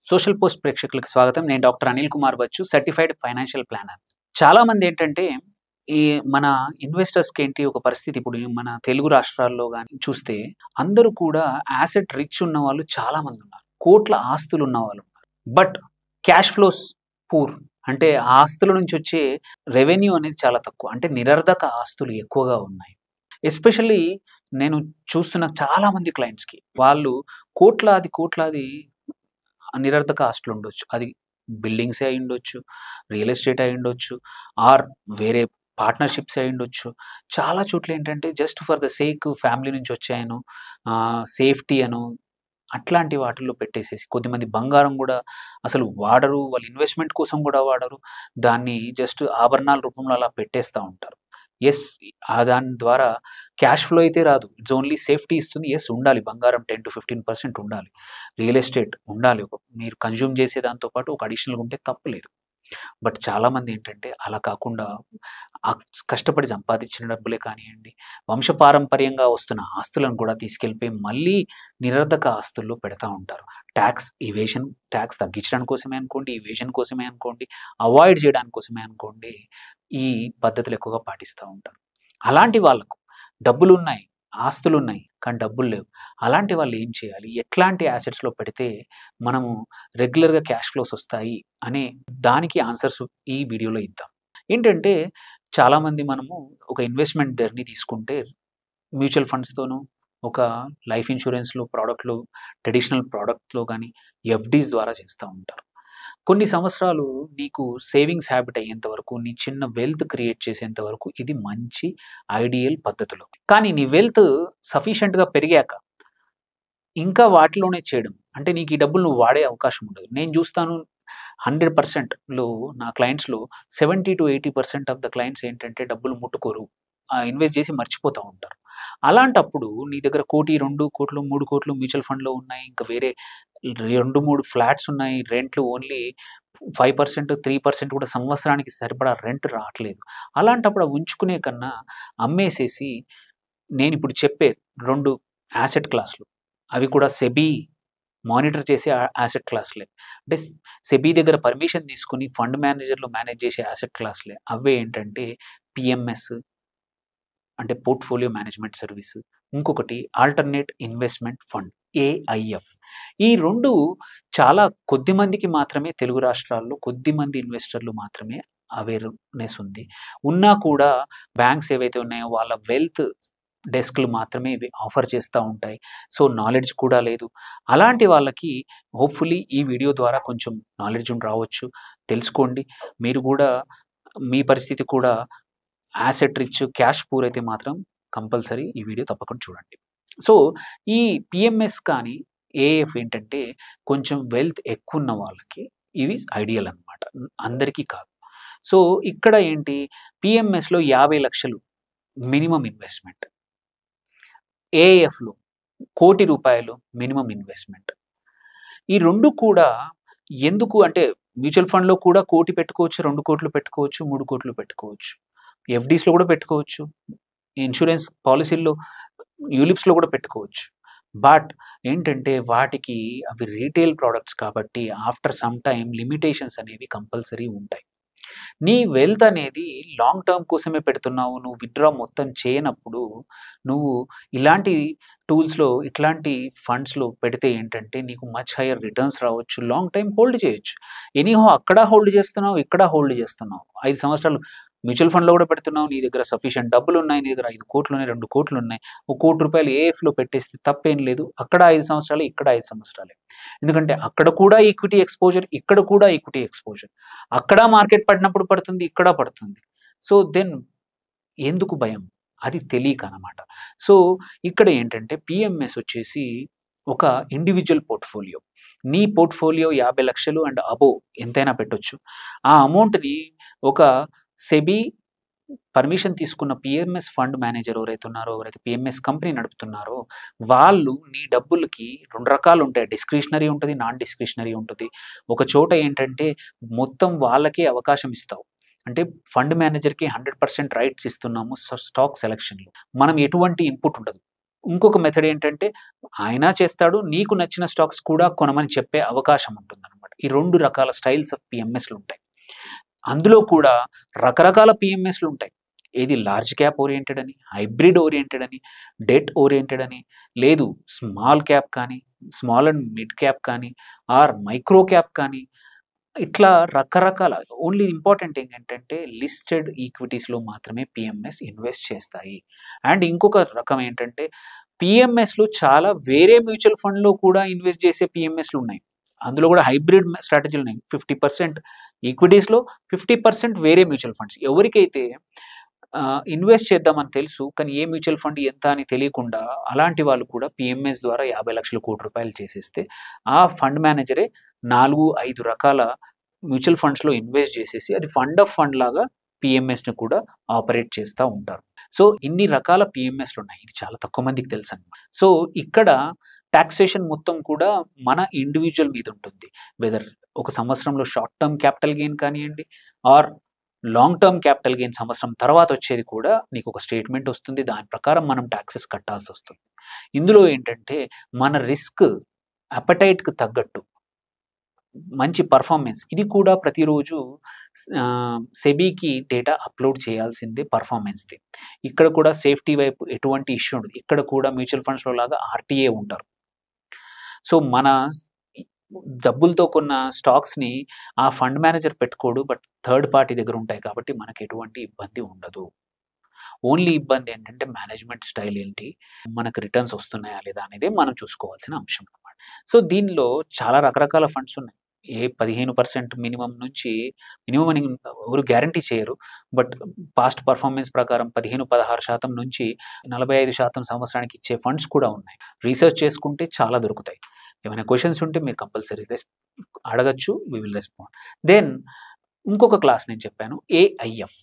Social post ప్రేక్షకులకు స్వాగతం. నేను doctor Anil Kumar Bachchu, certified financial planner. చాలామంది ఏంటంటే, ఈ మన ఇన్వెస్టర్స్‌కి ఏంటి ఒక పరిస్థితి ఇప్పుడు మన తెలుగు రాష్ట్రాల్లో గాని చూస్తే, అందరూ కూడా యాసెట్ రిచ్ ఉన్నవాళ్ళు చాలామంది ఉన్నారు. కోట్ల ఆస్తులు ఉన్నవాళ్ళు ఉన్నారు. But cash flows poor. అంటే ఆ ఆస్తుల నుంచి వచ్చే రెవెన్యూ అనేది చాలా తక్కువ. అంటే నిరర్ధక ఆస్తులు ఎక్కువగా ఉన్నాయి. ఎస్పెషల్లీ నేను చూస్తున్న చాలామంది క్లయింట్స్‌కి వాళ్ళు కోట్లాది నిరర్ధక ఆస్తులుండొచ్చు. అది బిల్డింగ్సే అయ్యుండొచ్చు, రియల్ ఎస్టేట్ అయ్యుండొచ్చు, ఆర్ వేరే పార్ట్నర్‌షిప్సే అయ్యుండొచ్చు. చాలా చోట్లేంటంటే just for the sake family నుంచి వచ్చాయనో, సేఫ్టీ అనో అట్లాంటి వాటిల్లో పెట్టేసేసి కొద్దిమంది బంగారం గూడా అసలు వాడరు. వాళ్ళు ఇన్వెస్ట్‌మెంట్ కోసం గూడా వాడరు. దాన్ని జస్ట్ ఆభరణాల రూపంలో అలా పెట్టేస్తా ఉంటారు. యెస్. దాని ద్వారా క్యాష్ ఫ్లో అయితే రాదు. ఇట్స్ ఓన్లీ సేఫ్టీ ఇస్తుంది. యెస్, ఉండాలి బంగారం 10-15% ఉండాలి. రియల్ ఎస్టేట్ ఉండాలి. మీరు కన్జ్యూమ్ చేసే దాంతో పాటు ఒక అడిషనల్‌గా ఉంటే తప్పు లేదు. బట్ చాలామంది ఏంటంటే అలా కాకుండా కష్టపడి సంపాదించిన డబ్బులే కానియండి, వంశపారంపర్యంగా వస్తున్న ఆస్తులను కూడా తీసుకెళ్ళిపోయి మళ్ళీ నిరర్ధక ఆస్తుల్లో పెడతా ఉంటారు. ట్యాక్స్ తగ్గించడానికి కోసమే అనుకోండి, ఇవేషన్ కోసమే అనుకోండి, అవాయిడ్ చేయడానికి కోసమే అనుకోండి, ఈ పద్ధతులు ఎక్కువగా పాటిస్తూ ఉంటారు. అలాంటి వాళ్ళకు డబ్బులున్నాయి, ఆస్తులున్నాయి, కానీ డబ్బులు లేవు. అలాంటి వాళ్ళు ఏం చేయాలి? ఎట్లాంటి యాసెట్స్‌లో పెడితే మనము రెగ్యులర్‌గా క్యాష్ ఫ్లోస్ వస్తాయి అనే దానికి ఆన్సర్స్ ఈ వీడియోలో ఇద్దాం. ఏంటంటే చాలామంది మనము ఒక ఇన్వెస్ట్‌మెంట్ జర్నీ తీసుకుంటే మ్యూచువల్ ఫండ్స్‌తోనూ, ఒక లైఫ్ ఇన్స్యూరెన్స్‌లో ప్రొడక్ట్‌లో, ట్రెడిషనల్ ప్రొడక్ట్‌లో గాని ఎఫ్‌డీస్ ద్వారా చేస్తా ఉంటారు. కొన్ని సంవత్సరాలు నీకు సేవింగ్స్ హ్యాబిట్ అయ్యేంత వరకు, నీ చిన్న వెల్త్ క్రియేట్ చేసేంత వరకు ఇది మంచి ఐడియల్ పద్ధతులు. కానీ నీ వెల్త్ సఫిషియెంట్‌గా పెరిగాక ఇంకా వాటిలోనే చేయడం. అంటే నీకు ఈ డబ్బులు నువ్వు వాడే అవకాశం ఉండదు. నేను చూస్తాను 100%లో నా క్లయింట్స్‌లో 70-80% ఆఫ్ ద క్లయింట్స్ ఏంటంటే డబ్బులు ముట్టుకోరు. ఇన్వెస్ట్ చేసి మర్చిపోతా ఉంటారు. అలాంటప్పుడు నీ దగ్గర 1,00,00,000, 2,00,00,000, 3,00,00,000 మ్యూచువల్ ఫండ్‌లో ఉన్నాయి. ఇంకా వేరే 2, 3 ఫ్లాట్స్ ఉన్నాయి. రెంట్‌లు ఓన్లీ 5%, 3% కూడా సంవత్సరానికి సరిపడా రెంట్ రావట్లేదు. అలాంటప్పుడు అవి ఉంచుకునే కన్నా అమ్మేసేసి నేనిప్పుడు చెప్పే 2 యాసెట్ క్లాస్‌లు, అవి కూడా సెబీ మానిటర్ చేసే యాసెట్ క్లాస్‌లే. అంటే సెబీ దగ్గర పర్మిషన్ తీసుకొని ఫండ్ మేనేజర్‌లు మేనేజ్ చేసే యాసెట్ క్లాస్‌లే. అవే ఏంటంటే పీఎంఎస్, అంటే పోర్ట్‌ఫోలియో మేనేజ్‌మెంట్ సర్వీస్. ఇంకొకటి ఆల్టర్‌నేట్ ఇన్వెస్ట్‌మెంట్ ఫండ్, ఏఐఎఫ్. ఈ 2 చాలా కొద్ది మందికి మాత్రమే తెలుగు రాష్ట్రాల్లో కొద్దిమంది ఇన్వెస్టర్లు మాత్రమే అవేర్‌నెస్ ఉంది. ఉన్నా కూడా బ్యాంక్స్ ఏవైతే ఉన్నాయో వాళ్ళ వెల్త్ డెస్క్‌లు మాత్రమే ఇవి ఆఫర్ చేస్తా ఉంటాయి. సో, నాలెడ్జ్ కూడా లేదు. అలాంటి వాళ్ళకి హోప్‌ఫుల్లీ ఈ వీడియో ద్వారా కొంచెం నాలెడ్జ్ రావచ్చు. తెలుసుకోండి. మీరు గూడా మీ పరిస్థితి కూడా యాసెట్ రిచ్, క్యాష్ పూర్ అయితే మాత్రం కంపల్సరీ ఈ వీడియో తప్పకుండా చూడండి. సో, ఈ పీఎంఎస్ కానీ, ఏఎఫ్ ఏంటంటే కొంచెం వెల్త్ ఎక్కువున్న వాళ్ళకి ఇవి ఐడియల్ అనమాట. అందరికీ కాదు. సో, ఇక్కడ ఏంటి పీఎంఎస్‌లో 50,00,000 మినిమమ్ ఇన్వెస్ట్‌మెంట్. ఏఎఫ్‌లో రూ. 1,00,00,000 మినిమమ్ ఇన్వెస్ట్‌మెంట్. ఈ 2 కూడా ఎందుకు అంటే మ్యూచువల్ ఫండ్‌లో కూడా 1,00,00,000 పెట్టుకోవచ్చు, 2,00,00,000 పెట్టుకోవచ్చు, 3,00,00,000 పెట్టుకోవచ్చు. ఎఫ్‌డీస్‌లో కూడా పెట్టుకోవచ్చు. ఇన్స్యూరెన్స్ పాలిసీల్లో యూలిప్స్‌లో కూడా పెట్టుకోవచ్చు. బట్ ఏంటంటే వాటికి అవి రీటైల్ ప్రొడక్ట్స్ కాబట్టి ఆఫ్టర్ సమ్ టైమ్ లిమిటేషన్స్ అనేవి కంపల్సరీ ఉంటాయి. నీ వెల్త్ అనేది లాంగ్ టర్మ్ కోసమే పెడుతున్నావు. నువ్వు విత్‌డ్రా మొత్తం చేయనప్పుడు, నువ్వు ఇలాంటి టూల్స్‌లో, ఇట్లాంటి ఫండ్స్‌లో పెడితే ఏంటంటే, నీకు మచ్ హైయర్ రిటర్న్స్ రావచ్చు. లాంగ్ టైమ్ హోల్డ్ చేయొచ్చు. ఎనీహౌ అక్కడ హోల్డ్ చేస్తున్నావు, ఇక్కడ హోల్డ్ చేస్తున్నావు. 5 సంవత్సరాలు మ్యూచువల్ ఫండ్‌లో కూడా పెడుతున్నావు. నీ దగ్గర సఫిషియెంట్ డబ్బులున్నాయి. నీ దగ్గర 5,00,00,000 ఉన్నాయి, 2,00,00,000 ఉన్నాయి. ఒక రూ. 1,00,00,000 ఏఎఫ్‌లో పెట్టేస్తే తప్పేం లేదు. అక్కడ 5 సంవత్సరాలే, ఇక్కడ 5 సంవత్సరాలే. ఎందుకంటే అక్కడ కూడా ఈక్విటీ ఎక్స్‌పోజర్, ఇక్కడ కూడా ఈక్విటీ ఎక్స్‌పోజర్. అక్కడ మార్కెట్ పడినప్పుడు పడుతుంది, ఇక్కడ పడుతుంది. సో, దెన్ ఎందుకు భయం? అది తెలీకనమాట. సో, ఇక్కడ ఏంటంటే పీఎంఎస్ వచ్చేసి ఒక ఇండివిడ్యువల్ పోర్ట్‌ఫోలియో. నీ పోర్ట్‌ఫోలియో 50,00,000 అండ్ అబోవ్ ఎంతైనా పెట్టొచ్చు. ఆ అమౌంట్‌ని ఒక సెబీ పర్మిషన్ తీసుకున్న పీఎంఎస్ ఫండ్ మేనేజర్ ఎవరైతే ఉన్నారో, ఎవరైతే పీఎంఎస్ కంపెనీ నడుపుతున్నారో, వాళ్ళు నీ డబ్బులకి 2 రకాలుంటాయి. డిస్క్రిషనరీ ఉంటది, నాన్ డిస్క్రిషనరీ ఉంటది. ఒక చోట ఏంటంటే మొత్తం వాళ్ళకే అవకాశం ఇస్తావు. అంటే ఫండ్ మేనేజర్‌కి 100% రైట్స్ ఇస్తున్నాము స్టాక్ సెలక్షన్‌లో. మనం ఎటువంటి ఇన్‌పుట్ ఉండదు. ఇంకొక మెథడ్ ఏంటంటే ఆయన చేస్తాడు. నీకు నచ్చిన స్టాక్స్ కూడా కొనమని చెప్పే అవకాశం ఉంటుందనమాట. ఈ 2 రకాల స్టైల్స్ ఆఫ్ పిఎంఎస్లు ఉంటాయి. అందులో కూడా రకరకాల పిఎంఎస్లు ఉంటాయి. ఏది లార్జ్ క్యాప్ ఓరియంటెడ్ అని, హైబ్రిడ్ ఓరియంటెడ్ అని, డెట్ ఓరియంటెడ్ అని, లేదు స్మాల్ క్యాప్ కానీ, స్మాల్ అండ్ మిడ్ క్యాప్ కానీ, ఆర్ మైక్రో క్యాప్ కానీ, ఇట్లా రకరకాల. ఓన్లీ ఇంపార్టెంట్ ఏంటంటే లిస్టెడ్ ఈక్విటీస్లో మాత్రమే పిఎంఎస్ ఇన్వెస్ట్ చేస్తాయి. అండ్ ఇంకొక రకం ఏంటంటే పిఎంఎస్లు చాలా వేరే మ్యూచువల్ ఫండ్లో కూడా ఇన్వెస్ట్ చేసే పిఎంఎస్లు ఉన్నాయి. అందులో కూడా హైబ్రిడ్ స్ట్రాటజీలు ఉన్నాయి. 50% ఈక్విటీస్లో, 50% వేరే మ్యూచువల్ ఫండ్స్. ఎవరికైతే ఇన్వెస్ట్ చేద్దామని తెలుసు కానీ ఏ మ్యూచువల్ ఫండ్ ఎంత అని తెలియకుండా అలాంటి వాళ్ళు కూడా పిఎంఎస్ ద్వారా 50 లక్షల కోటి రూపాయలు చేసేస్తే ఆ ఫండ్ మేనేజరే 4-5 రకాల మ్యూచువల్ ఫండ్స్లో ఇన్వెస్ట్ చేసేసి అది ఫండ్ ఆఫ్ ఫండ్ లాగా పిఎంఎస్ని కూడా ఆపరేట్ చేస్తూ ఉంటారు. సో ఇన్ని రకాల పిఎంఎస్లు ఉన్నాయి. ఇది చాలా తక్కువ మందికి తెలుసు అన్నమాట. సో ఇక్కడ టాక్సేషన్ మొత్తం కూడా మన ఇండివిజువల్ మీద ఉంటుంది. వెదర్ ఒక సంవత్సరంలో షార్ట్ టర్మ్ క్యాపిటల్ గెయిన్ కానివ్వండి, or long term capital gain సంవత్సరం తర్వాత వచ్చేది కూడా నీకు ఒక స్టేట్మెంట్ వస్తుంది. దాని ప్రకారం మనం ట్యాక్సెస్ కట్టాల్సి వస్తుంది. ఇందులో ఏంటంటే మన రిస్క్ అపటైట్కి తగ్గట్టు మంచి పర్ఫార్మెన్స్, ఇది కూడా ప్రతిరోజు సెబీకి డేటా అప్లోడ్ చేయాల్సిందే పర్ఫార్మెన్స్ది. ఇక్కడ కూడా సేఫ్టీ వైపు ఎటువంటి ఇష్యూ ఉండదు. ఇక్కడ కూడా మ్యూచువల్ ఫండ్స్లో లాగా ఆర్టీఏ ఉంటారు. సో మన డబ్బులతో కొన్న స్టాక్స్ని ఆ ఫండ్ మేనేజర్ పెట్టుకోడు, బట్ థర్డ్ పార్టీ దగ్గర ఉంటాయి కాబట్టి మనకి ఎటువంటి ఇబ్బంది ఉండదు. ఓన్లీ ఇబ్బంది ఏంటంటే మేనేజ్మెంట్ స్టైల్ ఏంటి, మనకు రిటర్న్స్ వస్తున్నాయా లేదా అనేది మనం చూసుకోవాల్సిన అంశం అన్నమాట. సో దీనిలో చాలా రకరకాల ఫండ్స్ ఉన్నాయి. ఏ 15% మినిమం నుంచి, మినిమం అని ఎవరు గ్యారంటీ చేయరు, బట్ పాస్ట్ పర్ఫార్మెన్స్ ప్రకారం 15-16% నుంచి 45% సంవత్సరానికి ఇచ్చే ఫండ్స్ కూడా ఉన్నాయి. రీసెర్చ్ చేసుకుంటే చాలా దొరుకుతాయి. ఏమైనా క్వశ్చన్స్ ఉంటే మీరు కంపల్సరీ అడగచ్చు, వీ విల్ రెస్పాండ్. దెన్ ఇంకొక క్లాస్ నేను చెప్పాను, ఏఐఎఫ్,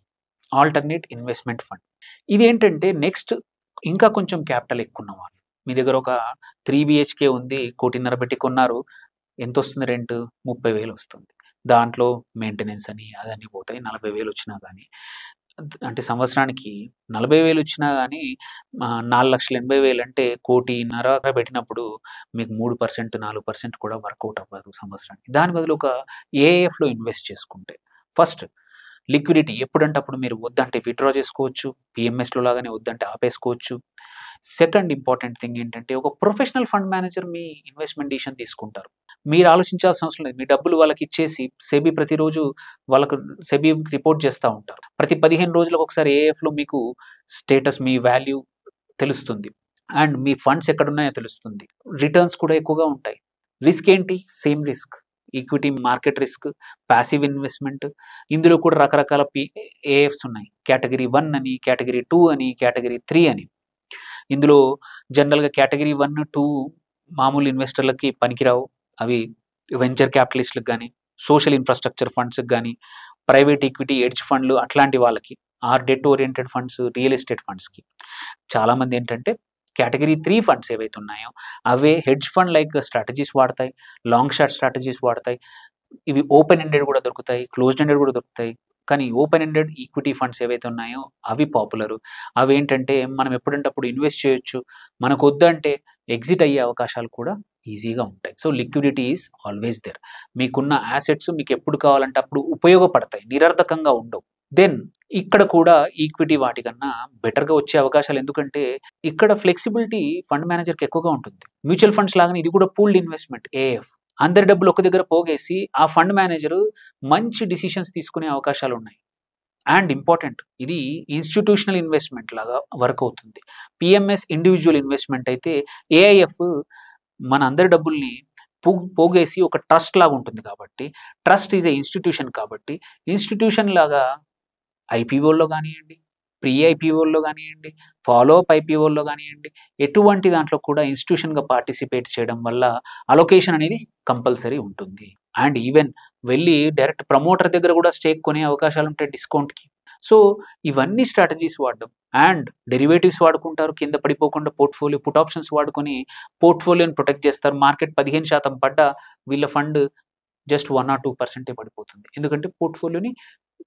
ఆల్టర్నేట్ ఇన్వెస్ట్మెంట్ ఫండ్. ఇది ఏంటంటే నెక్స్ట్ ఇంకా కొంచెం క్యాపిటల్ ఎక్కువ ఉన్న వాళ్ళు, మీ దగ్గర ఒక 3 BHK ఉంది, 1.5 కోటి పెట్టి కొన్నారు, ఎంత వస్తుంది రెంట్? 30,000 వస్తుంది. దాంట్లో మెయింటెనెన్స్ అని అదన్నీ పోతాయి. 40,000 వచ్చినా కానీ, అంటే సంవత్సరానికి 40,000 వచ్చినా కానీ 4,80,000 అంటే 1,50,000 పెట్టినప్పుడు మీకు 3%, 4% కూడా వర్కౌట్ అవ్వదు సంవత్సరానికి. దాని బదులు ఒక ఏఏఎఫ్లో ఇన్వెస్ట్ చేసుకుంటే ఫస్ట్ లిక్విడిటీ ఎప్పుడంటే అప్పుడు మీరు వద్దంటే విత్డ్రా చేసుకోవచ్చు, పిఎంఎస్లో లాగానే వద్దంటే ఆపేసుకోవచ్చు. సెకండ్ ఇంపార్టెంట్ థింగ్ ఏంటంటే ఒక ప్రొఫెషనల్ ఫండ్ మేనేజర్ మీ ఇన్వెస్ట్మెంట్ డిసిషన్ తీసుకుంటారు. మీరు ఆలోచించాల్సిన అవసరం లేదు. మీ డబ్బులు వాళ్ళకి ఇచ్చేసి సెబీ ప్రతిరోజు వాళ్ళకు సెబీ రిపోర్ట్ చేస్తూ ఉంటారు. ప్రతి 15 రోజులకు ఒకసారి ఏఎఫ్లో మీకు స్టేటస్, మీ వాల్యూ తెలుస్తుంది అండ్ మీ ఫండ్స్ ఎక్కడున్నాయో తెలుస్తుంది. రిటర్న్స్ కూడా ఎక్కువగా ఉంటాయి. రిస్క్ ఏంటి? Same risk, equity market risk, passive investment. ఇందులో కూడా రకరకాల ఏఎఫ్స్ ఉన్నాయి. కేటగిరీ 1 అని, కేటగిరీ 2 అని, కేటగిరీ 3 అని. ఇందులో జనరల్గా కేటగిరీ 1, 2 మామూలు ఇన్వెస్టర్లకి పనికిరావు. అవి వెంచర్ క్యాపిటలిస్ట్లకు కానీ, సోషల్ ఇన్ఫ్రాస్ట్రక్చర్ ఫండ్స్కి కానీ, ప్రైవేట్ ఈక్విటీ ఎడ్జ్ ఫండ్లు అట్లాంటి వాళ్ళకి, or debt oriented funds, real estate ఫండ్స్కి. చాలామంది ఏంటంటే కేటగిరీ 3 ఫండ్స్ ఏవైతే ఉన్నాయో అవే హెడ్జ్ ఫండ్ లైక్ స్ట్రాటజీస్ వాడతాయి, లాంగ్ షార్ట్ స్ట్రాటజీస్ వాడతాయి. ఇవి ఓపెన్ ఎండెడ్ కూడా దొరుకుతాయి, క్లోజ్డ్ ఎండెడ్ కూడా దొరుకుతాయి. కానీ ఓపెన్ ఎండెడ్ ఈక్విటీ ఫండ్స్ ఏవైతే ఉన్నాయో అవి పాపులర్. అవి ఏంటంటే మనం ఎప్పుడంటే అప్పుడు ఇన్వెస్ట్ చేయొచ్చు, మనకు వద్దంటే ఎగ్జిట్ అయ్యే అవకాశాలు కూడా ఈజీగా ఉంటాయి. So liquidity is always there. మీకున్న యాసెట్స్ మీకు ఎప్పుడు కావాలంటే అప్పుడు ఉపయోగపడతాయి, నిరర్థకంగా ఉండవు. దెన్ ఇక్కడ కూడా ఈక్విటీ వాటికన్నా బెటర్గా వచ్చే అవకాశాలు, ఎందుకంటే ఇక్కడ ఫ్లెక్సిబిలిటీ ఫండ్ మేనేజర్కి ఎక్కువగా ఉంటుంది. మ్యూచువల్ ఫండ్స్ లాగానే ఇది కూడా పూల్డ్ ఇన్వెస్ట్మెంట్, ఏఎఫ్. అందరి డబ్బులు ఒక దగ్గర పోగేసి ఆ ఫండ్ మేనేజరు మంచి డిసిషన్స్ తీసుకునే అవకాశాలు ఉన్నాయి. అండ్ ఇంపార్టెంట్, ఇది ఇన్స్టిట్యూషనల్ ఇన్వెస్ట్మెంట్ లాగా వర్క్ అవుతుంది. పిఎంఎస్ ఇండివిజువల్ ఇన్వెస్ట్మెంట్ అయితే, ఏఐఎఫ్ మన అందరి డబ్బుల్ని పోగేసి ఒక ట్రస్ట్ లాగా ఉంటుంది కాబట్టి, ట్రస్ట్ ఈజ్ ఏ ఇన్స్టిట్యూషన్ కాబట్టి, ఇన్స్టిట్యూషన్ లాగా ఐపీఓల్లో కానివ్వండి, ప్రీ ఐపీఓల్లో కానివ్వండి, ఫాలో అప్ ఐపీఓల్లో కానివ్వండి, ఎటువంటి దాంట్లో కూడా ఇన్స్టిట్యూషన్గా పార్టిసిపేట్ చేయడం వల్ల అలొకేషన్ అనేది కంపల్సరీ ఉంటుంది. అండ్ ఈవెన్ వెళ్ళి డైరెక్ట్ ప్రమోటర్ దగ్గర కూడా స్టేక్ కొనే అవకాశాలు ఉంటాయి డిస్కౌంట్కి. సో ఇవన్నీ స్ట్రాటజీస్ వాడడం. అండ్ డెరివేటివ్స్ వాడుకుంటారు, కింద పడిపోకుండా పోర్ట్ఫోలియో పుట్ ఆప్షన్స్ వాడుకొని పోర్ట్ఫోలియోని ప్రొటెక్ట్ చేస్తారు. మార్కెట్ 15% పడ్డా వీళ్ళ ఫండ్ జస్ట్ 1 or 2% పడిపోతుంది, ఎందుకంటే పోర్ట్ఫోలియోని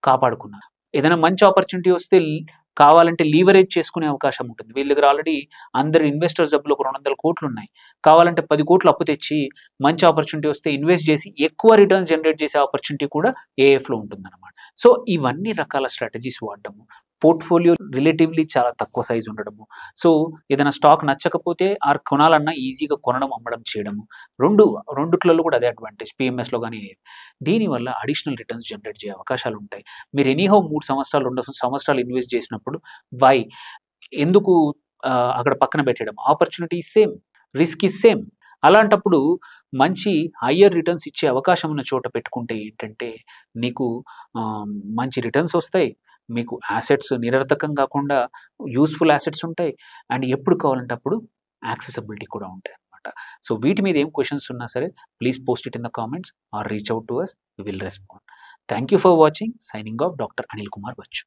కాపాడుకున్నారు. ఏదైనా మంచి ఆపర్చునిటీ వస్తే కావాలంటే లీవరేజ్ చేసుకునే అవకాశం ఉంటుంది. వీళ్ళ దగ్గర ఆల్రెడీ అందరు ఇన్వెస్టర్స్ డబ్బులు ఒక 200 కోట్లు ఉన్నాయి. కావాలంటే 10 కోట్లు అప్పు తెచ్చి మంచి ఆపర్చునిటీ వస్తే ఇన్వెస్ట్ చేసి ఎక్కువ రిటర్న్స్ జనరేట్ చేసే ఆపర్చునిటీ కూడా ఏఎఫ్‌లో ఉంటుందన్నమాట. సో ఇవన్నీ రకాల స్ట్రాటజీస్ వాడడము. పోర్ట్‌ఫోలియో రిలేటివ్‌లీ చాలా తక్కువ సైజ్ ఉండడము. సో ఏదైనా స్టాక్ నచ్చకపోతే కొనాలన్నా ఈజీగా కొనడం, అమ్మడం చేయడము. రెండిట్లలో కూడా అదే అడ్వాంటేజ్ పీఎంఎస్‌లో గాని దీనివల్ల అడిషనల్ రిటర్న్స్ జనరేట్ చేసే అవకాశాలుంటాయి. మీరు ఎనీహౌ 3 సంవత్సరాలు, 2 సంవత్సరాలు ఇన్వెస్ట్ చేసినప్పుడు వై? ఎందుకు అక్కడ పక్కన పెట్టడం? Opportunity same, risk is same. అలాంటప్పుడు మంచి హయ్యర్ రిటర్న్స్ ఇచ్చే అవకాశం ఉన్న చోట పెట్టుకుంటే ఏంటంటే నీకు మంచి రిటర్న్స్ వస్తాయి. మీకు యాసెట్స్ నిరర్థకం కాకుండా యూజ్‌ఫుల్ యాసెట్స్ ఉంటాయి. అండ్ ఎప్పుడు కావాలంటే అప్పుడు యాక్సెసిబిలిటీ కూడా ఉంటాయన్నమాట. సో వీటి మీద ఏం క్వెషన్స్ ఉన్నా సరే please post it in the comments or reach out to us. We will respond. Thank you for watching. Signing off, Dr. Anil Kumar Bachu.